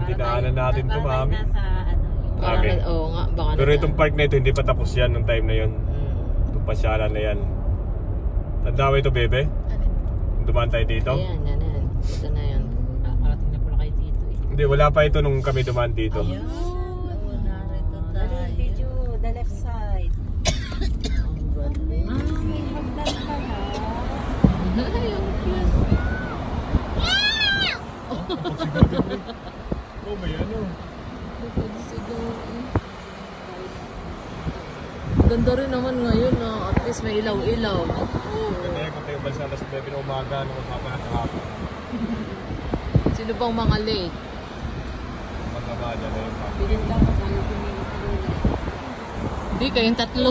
Dinaanan natin to, mami. Oo nga, baka pero itong park na ito, hindi pa tapos yan nung time na yun. Itong pasyalan na yan. Tanda mo ito, bebe? Dumaan tayo dito? Ayan, yan. Ito na yan. Parating na pala kayo dito eh. Hindi, wala pa ito nung kami dumaan dito. Ayun. Narito tayo. Video, the left side. Ang galing. May hagdan pala. Ayun. Oh, may ano? Ganda rin naman ngayon na at least may ilaw-ilaw. Kaya kung tayo balsa alas 9 na umaga, nung magpapalat na hapon. Sino bang mga late? Mataba dyan na yun pa. Bilin lang ako kayo hindi, kayong tatlo.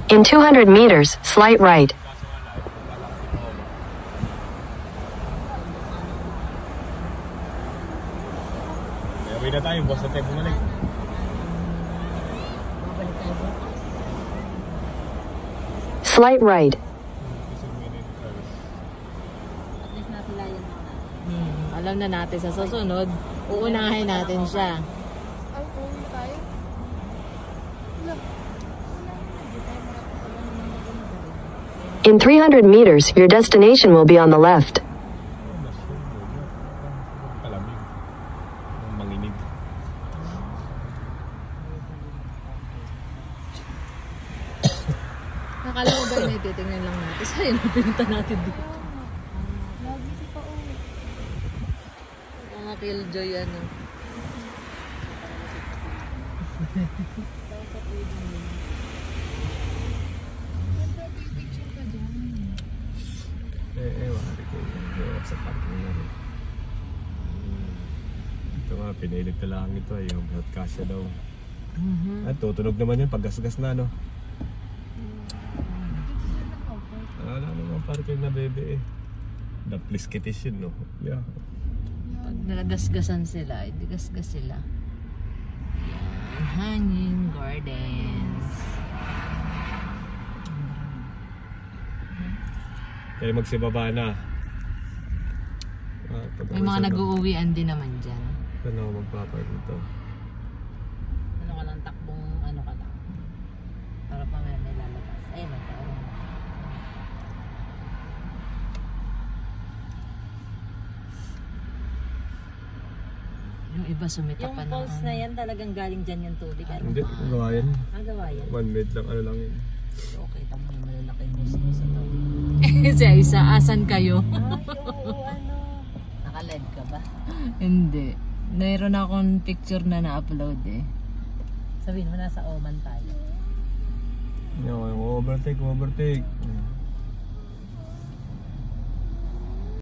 In 200 meters, slight right. Uwi na tayo, boss na tayo bumalik. Slight right. Alam na natin sa susunod, uunahin natin siya. In 300 meters, your destination will be on the left. Nakala mo ba yun, titingnan lang natin. Sa'yo na pinunta natin dito. Mga killjoy ano. Wari ko yung sa parking na rin. Ito nga, pinilit na lang ito ay yung broadcast daw. At tutunog naman yun pag gas-gas na, no? Wala naman parking na, bebe eh. The please kitis yun, no? Yeah. Pag nagasgasan sila, hindi gasgas sila. Yan, hanging gardens. Kaya magsibaba na. May mga nag-uuwian din naman dyan. Ano magpapark dito? Ano ka lang, takbong ano ka lang. Para pa may lalabas. Ayun na. Yung iba sumita pa na. Yung falls na yan talagang galing dyan yung tubig. Hindi, gawa yan. Gawa yan. 1 minute lang, ano lang yun. Okay, tamo yung malalaki yung sa tubig. Isa, asan kayo? Ano? Naka-live ka ba? Hindi. Mayroon akong picture na na-upload eh. Sabihin mo, nasa Oman tayo. Yung overtake.